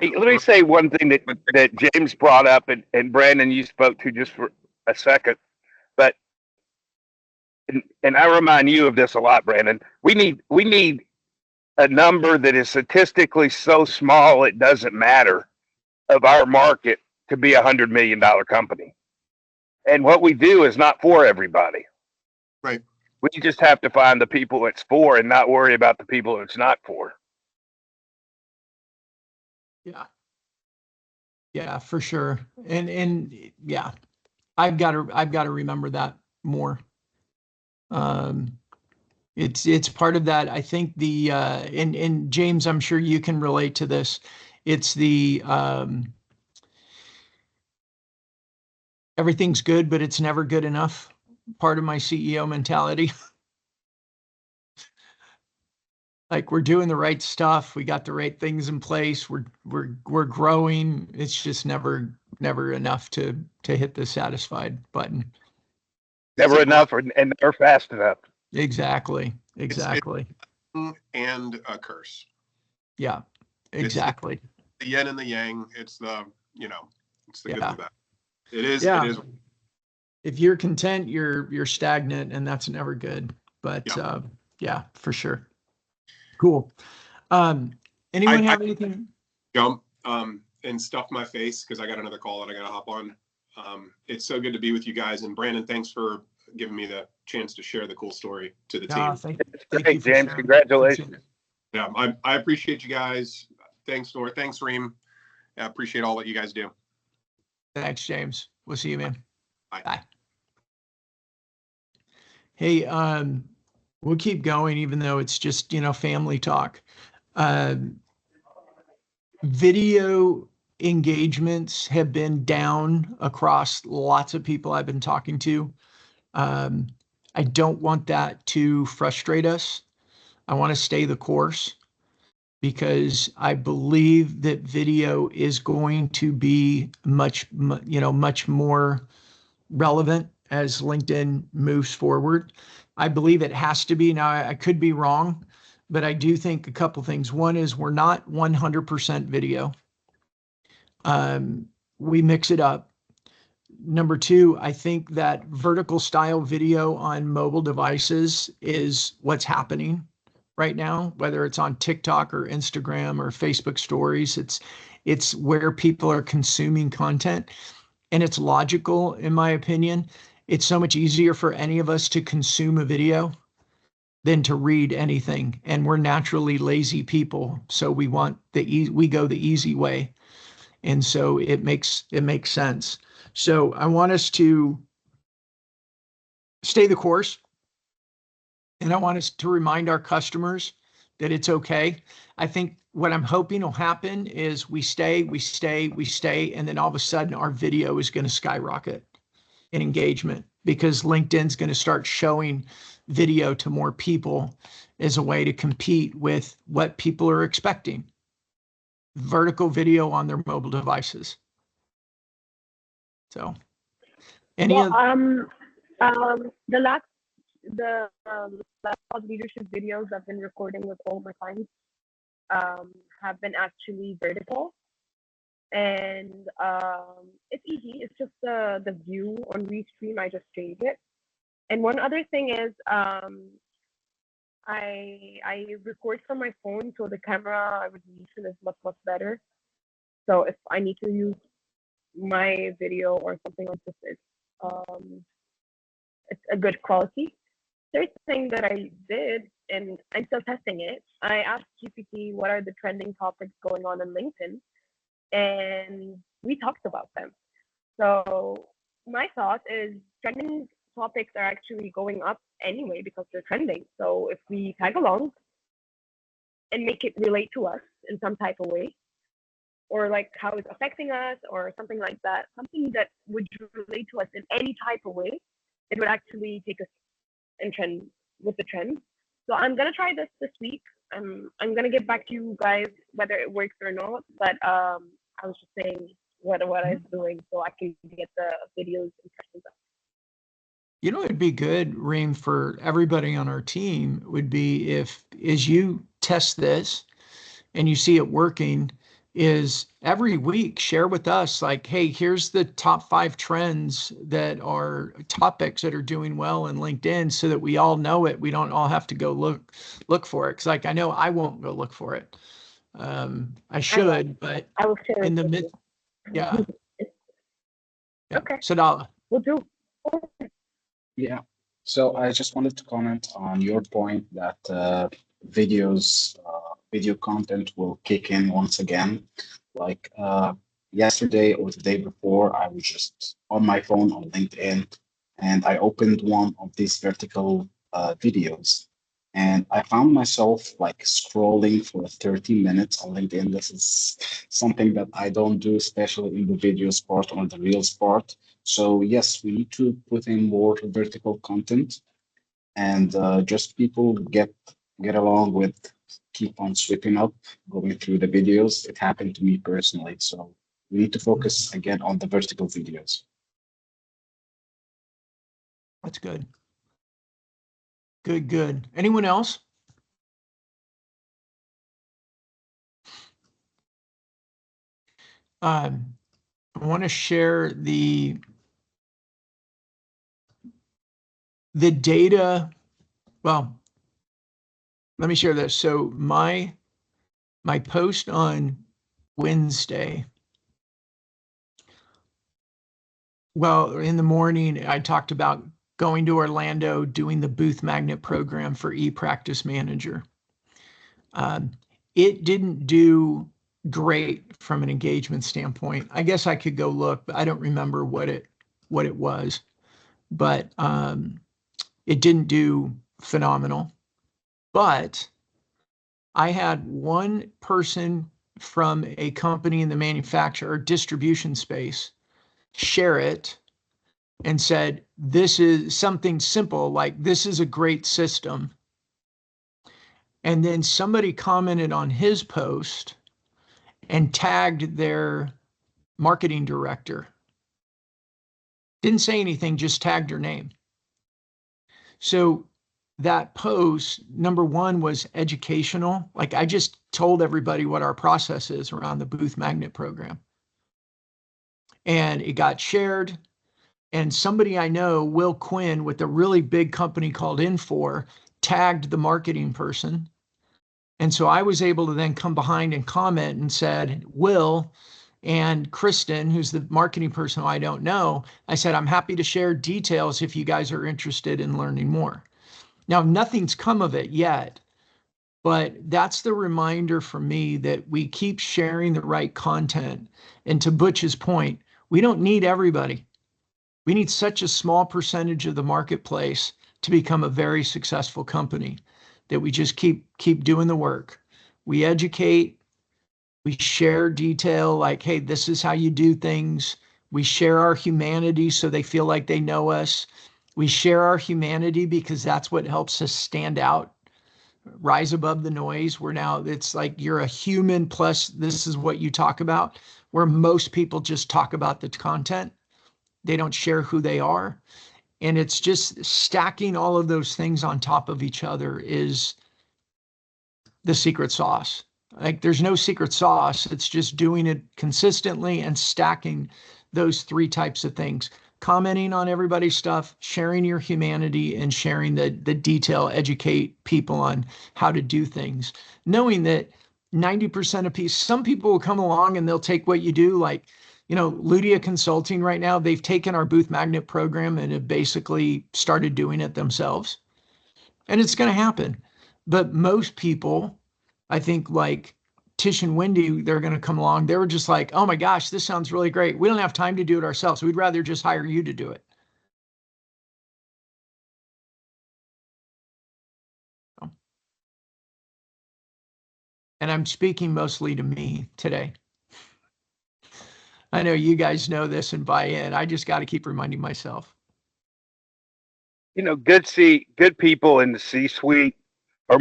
F: Hey, let me say one thing that James brought up, and Brandon, you spoke to just for a second, but and I remind you of this a lot, Brandon. We need a number that is statistically so small it doesn't matter of our market to be $100 million company. And what we do is not for everybody.
G: Right.
F: We just have to find the people it's for and not worry about the people it's not for.
D: Yeah. Yeah, for sure. And yeah, I've got to remember that more. It's part of that. I think and James, I'm sure you can relate to this. It's the everything's good, but it's never good enough. Part of my CEO mentality. Like we're doing the right stuff. We got the right things in place. We're growing. It's just never enough to hit the satisfied button.
F: Never enough and never fast enough.
D: Exactly.
G: And a curse.
D: Yeah, exactly.
G: It's the yin and the yang. It's the it's the good and the bad. It is.
D: Yeah.
G: It is.
D: If you're content, you're stagnant, and that's never good. But yeah, for sure. Cool. Anyone have anything?
G: Jump and stuff my face because I got another call that I got to hop on. It's so good to be with you guys, and Brandon, thanks for giving me the chance to share the cool story to the team.
D: Thank
F: Hey,
D: you for
F: James,
D: sharing.
F: congratulations.
G: Yeah, I appreciate you guys. Thanks, Nor. Thanks, Reem. I appreciate all that you guys do.
D: Thanks, James. We'll see you, man.
G: Bye.
D: Bye. Hey, we'll keep going, even though it's just, family talk. Video engagements have been down across lots of people I've been talking to. I don't want that to frustrate us. I want to stay the course because I believe that video is going to be much more relevant as LinkedIn moves forward. I believe it has to be. Now, I could be wrong, but I do think a couple things. One is we're not 100% video. We mix it up. Number two, I think that vertical style video on mobile devices is what's happening right now, whether it's on TikTok or Instagram or Facebook stories. It's where people are consuming content, and it's logical, in my opinion. It's so much easier for any of us to consume a video than to read anything. And we're naturally lazy people. So we want we go the easy way. And so it makes sense. So I want us to stay the course. And I want us to remind our customers that it's okay. I think what I'm hoping will happen is we stay, and then all of a sudden our video is going to skyrocket in engagement because LinkedIn's going to start showing video to more people as a way to compete with what people are expecting. Vertical video on their mobile devices. So,
E: the last leadership videos I've been recording with all my clients have been actually vertical, and it's easy. It's just the view on Restream. I just change it. And one other thing is I record from my phone, so the camera resolution is much better. So if I need to use my video or something like this, it's a good quality. third thing that I did, and I'm still testing it, I asked GPT what are the trending topics going on LinkedIn, and we talked about them. So my thought is trending topics are actually going up anyway because they're trending. So if we tag along and make it relate to us in some type of way, or like how it's affecting us or something like that, something that would relate to us in any type of way, it would actually take us in trend with the trend. So I'm gonna try this week. I'm gonna get back to you guys whether it works or not. But I was just saying what I was doing so I can get the videos impressions up.
D: You know, it'd be good, Reem, for everybody on our team would be if, as you test this and you see it working, is every week share with us like, hey, here's the top 5 trends that are topics that are doing well in LinkedIn so that we all know it. We don't all have to go look for it. Cause like, I know I won't go look for it. I should, but
E: I will share
D: in
E: it
D: the
E: with
D: mid,
E: you.
D: yeah.
E: Okay.
D: Sadala.
E: We'll do.
H: Yeah. So I just wanted to comment on your point that video content will kick in once again. Like yesterday or the day before, I was just on my phone on LinkedIn, and I opened one of these vertical videos, and I found myself like scrolling for 30 minutes on LinkedIn. This is something that I don't do, especially in the videos part or the reels part. So yes, we need to put in more vertical content, and just people get along with keep on sweeping up, going through the videos. It happened to me personally, so we need to focus again on the vertical videos.
D: That's good. Good. Anyone else? I want to share the data. Well, let me share this. So my post on Wednesday, well, in the morning, I talked about going to Orlando, doing the booth magnet program for ePractice Manager. It didn't do great from an engagement standpoint. I guess I could go look, but I don't remember what it was. But it didn't do phenomenal. But I had one person from a company in the manufacturer distribution space share it and said, this is something simple, like this is a great system. And then somebody commented on his post and tagged their marketing director. Didn't say anything, just tagged her name. So that post, number one, was educational. Like I just told everybody what our process is around the booth magnet program. And it got shared. And somebody I know, Will Quinn, with a really big company called Infor, tagged the marketing person. And so I was able to then come behind and comment and said, Will and Kristen, who's the marketing person who I don't know, I said, I'm happy to share details if you guys are interested in learning more. Now, nothing's come of it yet, but that's the reminder for me that we keep sharing the right content. And to Butch's point, we don't need everybody. We need such a small percentage of the marketplace to become a very successful company that we just keep doing the work. We educate, we share detail like, hey, this is how you do things. We share our humanity so they feel like they know us. We share our humanity because that's what helps us stand out, rise above the noise. It's like you're a human plus this is what you talk about, where most people just talk about the content. They don't share who they are. And it's just stacking all of those things on top of each other is the secret sauce. Like there's no secret sauce. It's just doing it consistently and stacking those 3 types of things. Commenting on everybody's stuff, sharing your humanity, and sharing the detail, educate people on how to do things. Knowing that 90% of people, some people will come along and they'll take what you do, like, Ludia Consulting right now, they've taken our booth magnet program and have basically started doing it themselves. and it's going to happen. But most people, I think, like Tish and Wendy, they're going to come along. They were just like, oh my gosh, this sounds really great. We don't have time to do it ourselves. We'd rather just hire you to do it. And I'm speaking mostly to me today. I know you guys know this and buy in. I just got to keep reminding myself.
F: You know, good people in the C-suite are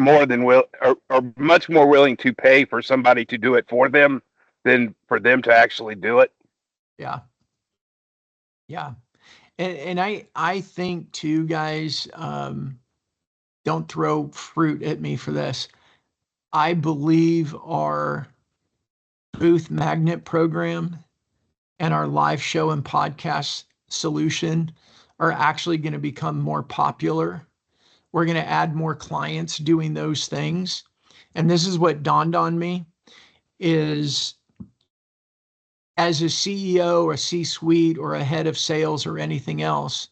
F: are much more willing to pay for somebody to do it for them than for them to actually do it.
D: Yeah. Yeah. And I think too, guys, don't throw fruit at me for this. I believe our booth magnet program and our live show and podcast solution are actually going to become more popular. We're going to add more clients doing those things. And this is what dawned on me is, as a CEO or a C-suite or a head of sales or anything else,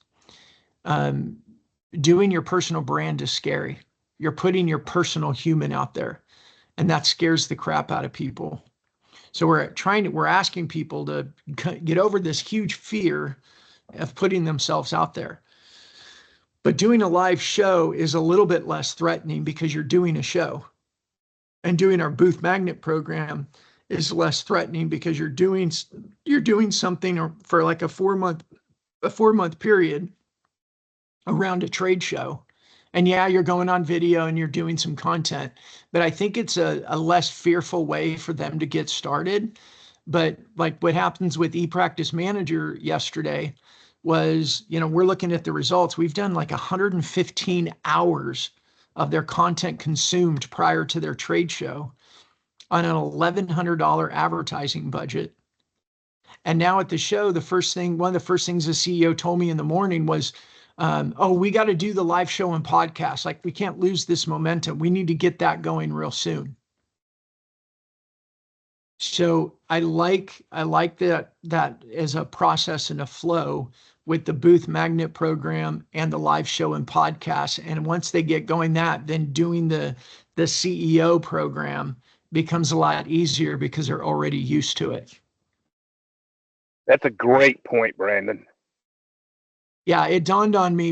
D: doing your personal brand is scary. You're putting your personal human out there, and that scares the crap out of people. So we're asking people to get over this huge fear of putting themselves out there. But doing a live show is a little bit less threatening because you're doing a show. And doing our booth magnet program is less threatening because you're doing something for like a 4-month period around a trade show. And yeah, you're going on video and you're doing some content, but I think it's a less fearful way for them to get started. But like what happens with ePractice Manager yesterday was, we're looking at the results. We've done like 115 hours of their content consumed prior to their trade show on an $1,100 advertising budget. And now at the show, one of the first things the CEO told me in the morning was, we got to do the live show and podcast. Like, we can't lose this momentum. We need to get that going real soon. So I like that as a process and a flow with the booth magnet program and the live show and podcast. And once they get going then doing the CEO program becomes a lot easier because they're already used to it.
F: That's a great point, Brandon.
D: Yeah, it dawned on me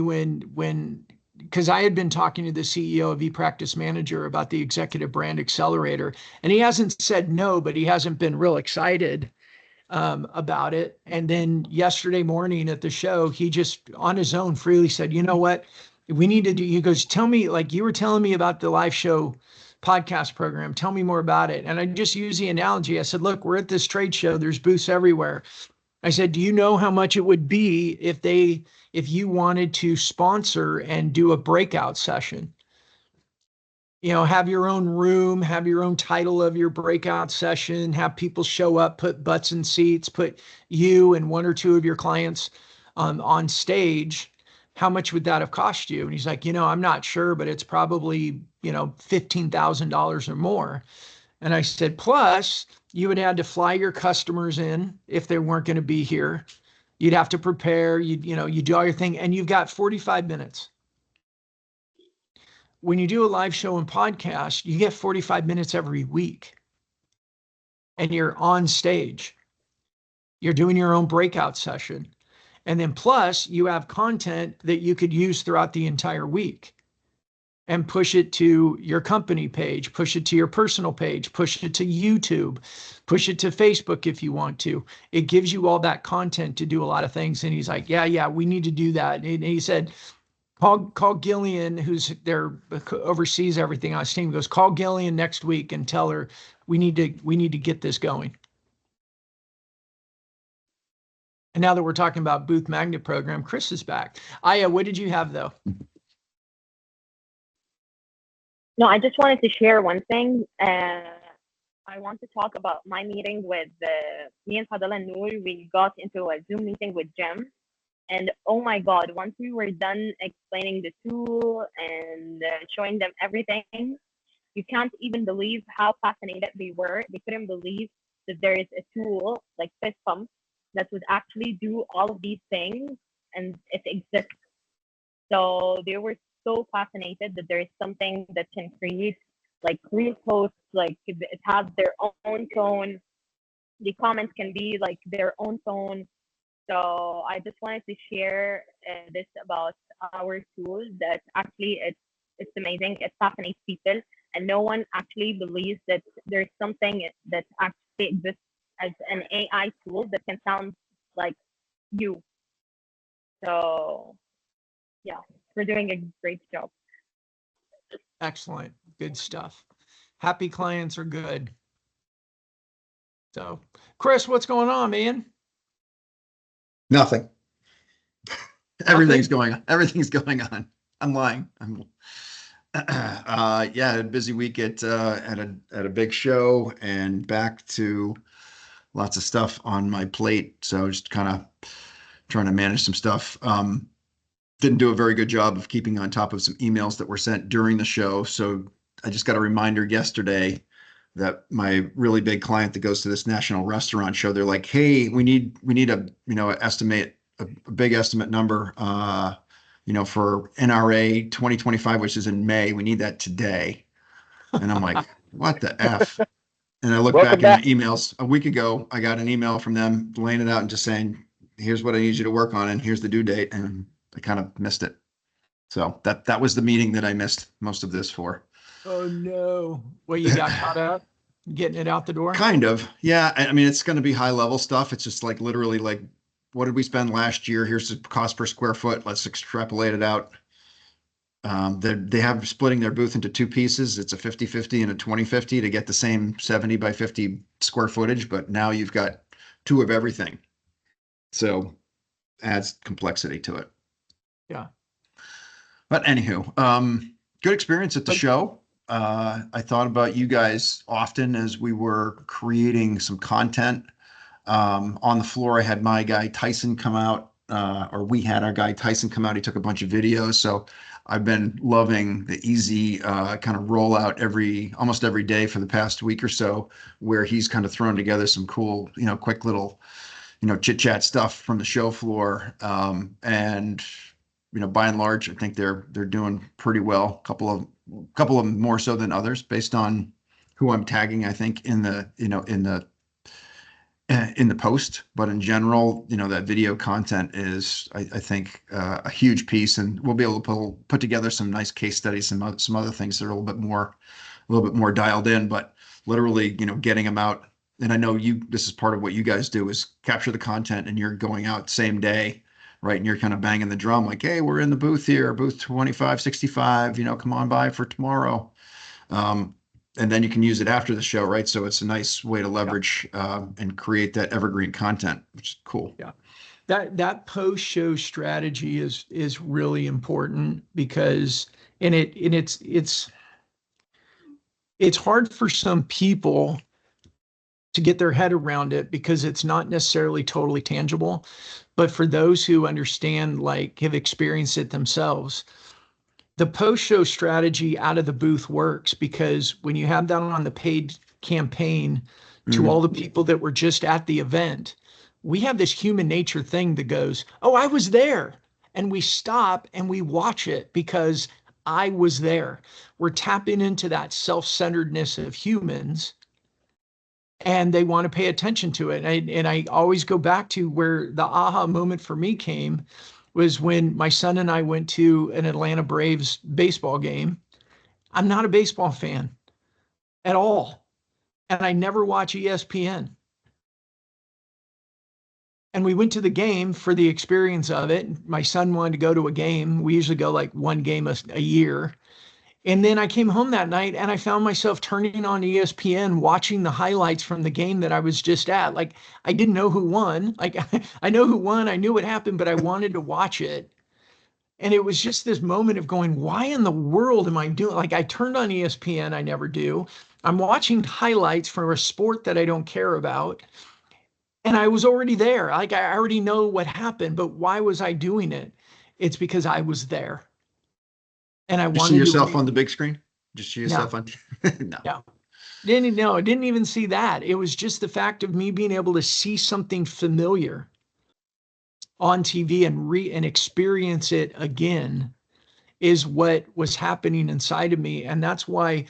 D: because I had been talking to the CEO of ePractice Manager about the Executive Brand Accelerator, and he hasn't said no, but he hasn't been real excited about it. And then yesterday morning at the show, he just on his own freely said, you know what, we need to do, he goes, tell me, like you were telling me about the live show podcast program, tell me more about it. And I just use the analogy. I said, look, we're at this trade show, there's booths everywhere. I said, do you know how much it would be if you wanted to sponsor and do a breakout session? Have your own room, have your own title of your breakout session, have people show up, put butts in seats, put you and one or two of your clients on stage. How much would that have cost you? And he's like, I'm not sure, but it's probably, $15,000 or more. And I said, plus you would have to fly your customers in if they weren't going to be here. You'd have to prepare, you do all your thing, and you've got 45 minutes. When you do a live show and podcast, you get 45 minutes every week. And you're on stage. You're doing your own breakout session. And then plus you have content that you could use throughout the entire week. And push it to your company page, push it to your personal page, push it to YouTube, push it to Facebook if you want to. It gives you all that content to do a lot of things. And he's like, yeah, we need to do that. And he said, call Gillian, who's there, oversees everything on his team. He goes, call Gillian next week and tell her we need to get this going. And now that we're talking about booth magnet program, Chris is back. Aya, what did you have though?
B: No, I just wanted to share one thing. I want to talk about my meeting with me and Fadel and Noor. We got into a Zoom meeting with Jim. And oh my God, once we were done explaining the tool and showing them everything, you can't even believe how fascinated they were. They couldn't believe that there is a tool like Fist Pump that would actually do all of these things and it exists. So they were so fascinated that there is something that can create like real posts, like it has their own tone. The comments can be like their own tone. So I just wanted to share this about our tool that actually it's amazing. It fascinates people, and no one actually believes that there's something that actually exists as an AI tool that can sound like you. So yeah, we're doing a great job.
D: Excellent. Good stuff. Happy clients are good. So, Chris, what's going on, man?
A: Nothing. Everything's going on. Everything's going on. I'm lying. Yeah, a busy week at a big show and back to lots of stuff on my plate. So just kind of trying to manage some stuff. Didn't do a very good job of keeping on top of some emails that were sent during the show. So I just got a reminder yesterday that my really big client that goes to this national restaurant show, they're like, hey, we need a, estimate a big estimate number, for NRA 2025, which is in May. We need that today. And I'm like, what the F? And I look
F: Welcome
A: back
F: back.
A: in my emails a week ago, I got an email from them laying it out and just saying, here's what I need you to work on. And here's the due date. And I kind of missed it. So that was the meeting that I missed most of this for.
D: Oh no. Well, you got caught up getting it out the door?
A: Kind of. Yeah. I mean, it's going to be high level stuff. It's just like literally like, what did we spend last year? Here's the cost per square foot. Let's extrapolate it out. They have splitting their booth into two pieces. It's a 50-50 and a 20-50 to get the same 70 by 50 square footage, but now you've got two of everything. So adds complexity to it.
D: Yeah.
A: But anywho, good experience at the show. I thought about you guys often as we were creating some content. On the floor, I had my guy Tyson come out, or we had our guy Tyson come out. He took a bunch of videos. So I've been loving the easy kind of rollout almost every day for the past week or so, where he's kind of thrown together some cool, quick little, chit chat stuff from the show floor. And by and large, I think they're doing pretty well. A couple of them more so than others, based on who I'm tagging. I think in the post, but in general, that video content is, I think, a huge piece, and we'll be able to put together some nice case studies, some other things that are a little bit more dialed in, but literally, getting them out. And I know this is part of what you guys do, is capture the content, and you're going out same day, right? And you're kind of banging the drum like, hey, we're in the booth here, booth 2565, come on by for tomorrow. And then you can use it after the show, right? So it's a nice way to leverage and create that evergreen content, which is cool.
D: Yeah. That post-show strategy is really important, because it's hard for some people to get their head around it, because it's not necessarily totally tangible. But for those who understand, like have experienced it themselves, the post-show strategy out of the booth works, because when you have that on the paid campaign to all the people that were just at the event, we have this human nature thing that goes, oh, I was there. And we stop and we watch it because I was there. We're tapping into that self-centeredness of humans, and they want to pay attention to it. And I always go back to where the aha moment for me came, was when my son and I went to an Atlanta Braves baseball game. I'm not a baseball fan at all, and I never watch ESPN. And we went to the game for the experience of it. My son wanted to go to a game. We usually go like one game a year. And then I came home that night and I found myself turning on ESPN, watching the highlights from the game that I was just at. Like, I didn't know who won. Like, I know who won. I knew what happened, but I wanted to watch it. And it was just this moment of going, why in the world am I doing? Like, I turned on ESPN. I never do. I'm watching highlights from a sport that I don't care about. And I was already there. Like, I already know what happened, but why was I doing it? It's because I was there. And I
A: You
D: wanted
A: see
D: to
A: yourself on the big screen? Just see yourself on? No.
D: No. I didn't even see that. It was just the fact of me being able to see something familiar on TV and experience it again. is what was happening inside of me. And that's why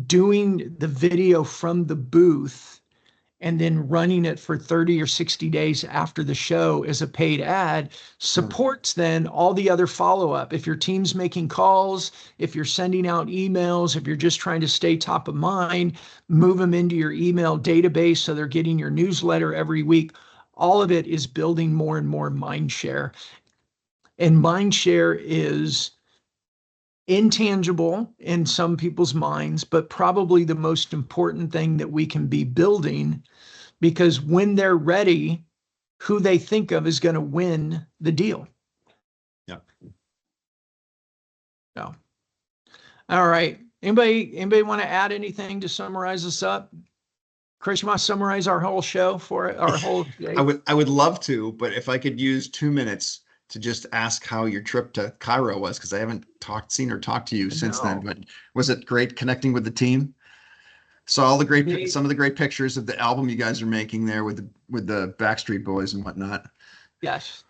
D: doing the video from the booth and then running it for 30 or 60 days after the show as a paid ad supports then all the other follow-up. If your team's making calls, if you're sending out emails, if you're just trying to stay top of mind, move them into your email database so they're getting your newsletter every week. All of it is building more and more mind share. And mind share is intangible in some people's minds, but probably the most important thing that we can be building, because when they're ready, who they think of is going to win the deal.
A: Yeah.
D: So, all right. Anybody want to add anything to summarize this up? Chris, you want to summarize our whole show for our whole day?
A: I would love to, but if I could use 2 minutes to just ask how your trip to Cairo was, because I haven't seen or talked to you since then. But was it great connecting with the team? Saw all the some of the great pictures of the album you guys are making there with the Backstreet Boys and whatnot.
D: Yes,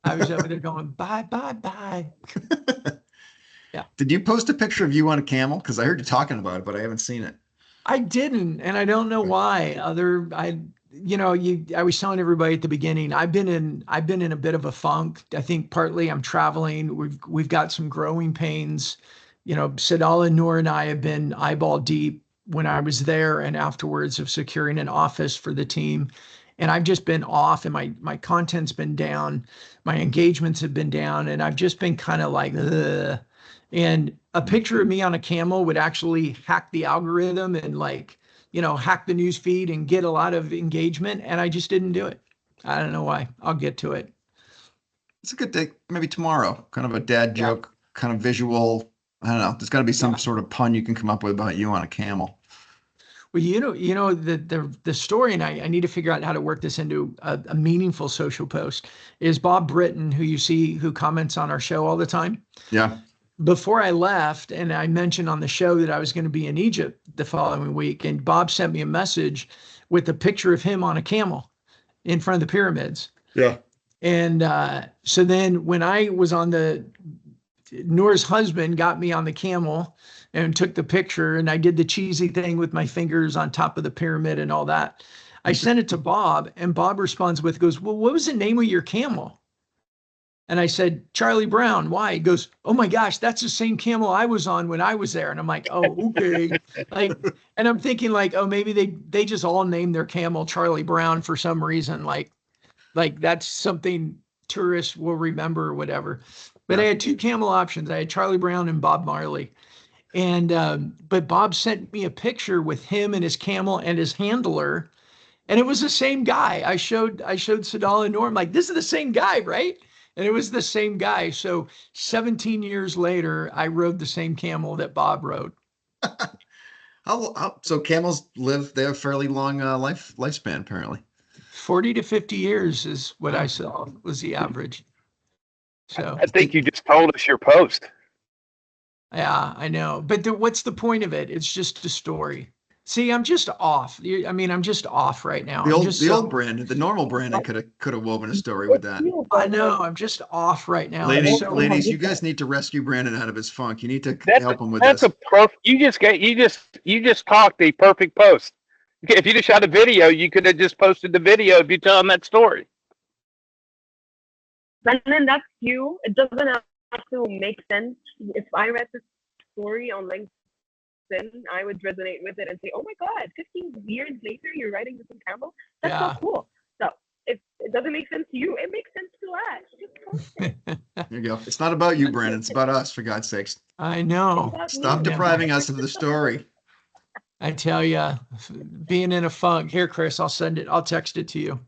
D: I was over there going bye bye bye. Yeah.
A: Did you post a picture of you on a camel? Because I heard you talking about it, but I haven't seen it.
D: I didn't, and I don't know why. I was telling everybody at the beginning, I've been in a bit of a funk. I think partly I'm traveling. We've got some growing pains. Sadala, Noor, and I have been eyeball deep when I was there and afterwards of securing an office for the team. And I've just been off, and my content's been down, my engagements have been down, and I've just been kind of like, ugh. And a picture of me on a camel would actually hack the algorithm and hack the news feed and get a lot of engagement. And I just didn't do it. I don't know why. I'll get to it.
A: It's a good day. Maybe tomorrow, kind of a dad joke, kind of visual. I don't know. There's got to be some sort of pun you can come up with about you on a camel.
D: Well, the story, and I need to figure out how to work this into a meaningful social post, is Bob Britton, who you see, who comments on our show all the time.
A: Yeah.
D: Before I left, and I mentioned on the show that I was going to be in Egypt the following week, and Bob sent me a message with a picture of him on a camel in front of the pyramids.
A: Yeah.
D: And so then when I was Noor's husband got me on the camel and took the picture, and I did the cheesy thing with my fingers on top of the pyramid and all that. I sent it to Bob, and Bob responds goes, well, what was the name of your camel? And I said, Charlie Brown. Why? He goes, oh my gosh, that's the same camel I was on when I was there. And I'm like, oh, okay. And I'm thinking oh, maybe they just all named their camel Charlie Brown for some reason. Like that's something tourists will remember or whatever. But I had 2 camel options. I had Charlie Brown and Bob Marley. And, but Bob sent me a picture with him and his camel and his handler. And it was the same guy. I showed Sadala and Norm, this is the same guy, right? And it was the same guy. So 17 years later, I rode the same camel that Bob rode.
A: So camels they have fairly long lifespan, apparently.
D: 40 to 50 years is what I saw was the average. So
F: I think you just told us your post.
D: Yeah, I know. But what's the point of it? It's just a story. See, I'm just off. I'm just off right now.
A: The old Brandon, the normal Brandon could have woven a story with that.
D: I know. I'm just off right now.
A: Ladies, you guys need to rescue Brandon out of his funk. You need to help him with
F: this. That's you just talked a perfect post. If you just shot a video, you could have just posted the video of you telling that story.
E: Brandon, that's you. It doesn't have to make sense. If I read the story on LinkedIn, I would resonate with it and say, oh my God, 15 years later, you're writing this in camel? That's so cool. So if it doesn't make sense to you, it makes sense to us. Just post it.
A: There you go. It's not about you, Brandon. It's about us, for God's sakes.
D: I know.
A: Stop depriving us of the story.
D: I tell you, being in a funk. Here, Chris, I'll send it. I'll text it to you.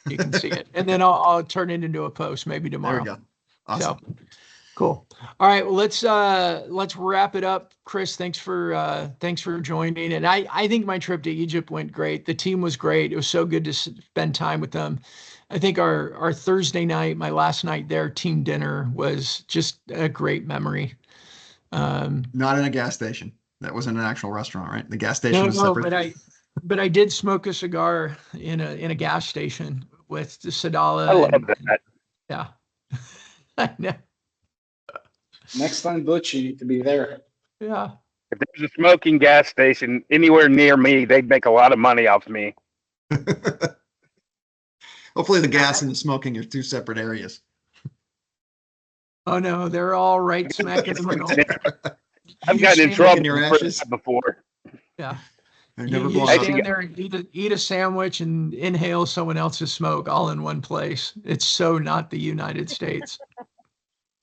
D: You can see it. And then I'll turn it into a post maybe tomorrow.
A: There we go. Awesome.
D: So, cool. All right. Well, let's wrap it up. Chris, thanks for joining. And I think my trip to Egypt went great. The team was great. It was so good to spend time with them. I think our Thursday night, my last night there, team dinner was just a great memory.
A: Not in a gas station. That wasn't an actual restaurant, right? The gas station was separate.
D: But I did smoke a cigar in a gas station with the Sadala.
F: I love that.
D: Yeah. I know.
H: Next time, Butch, you need to be there.
D: Yeah.
F: If there's a smoking gas station anywhere near me, they'd make a lot of money off me.
A: Hopefully the gas and the smoking are two separate areas.
D: Oh no, they're all right smack in the middle.
F: I've
D: You
F: gotten in
D: stand-
F: trouble
A: in your
F: for
A: ashes?
F: that before.
D: Yeah.
A: They're
D: You,
A: never
D: you
A: blown
F: I
A: up.
F: think-
D: stand there and eat a sandwich and inhale someone else's smoke all in one place. It's so not the United States.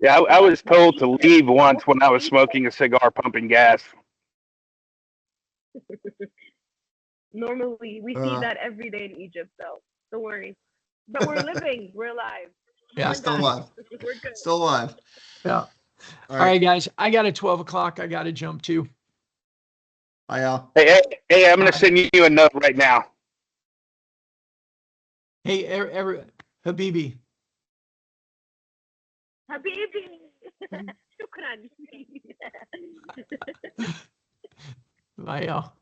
F: Yeah, I was told to leave once when I was smoking a cigar pumping gas.
B: Normally, we see that every day in Egypt, though. Don't worry. But we're living. We're alive.
A: Yeah,
B: We're
A: still
B: done.
A: alive.
B: We're good.
A: Still alive.
D: Yeah.
A: All
D: All
A: right.
D: right, guys. I got a 12 o'clock. I got to jump to.
A: Bye, Al.
F: Hey, I'm gonna
D: Hi.
F: send you a note right now.
D: Hey, Habibi.
B: Habibi. Shukran.
D: Bye, y'all.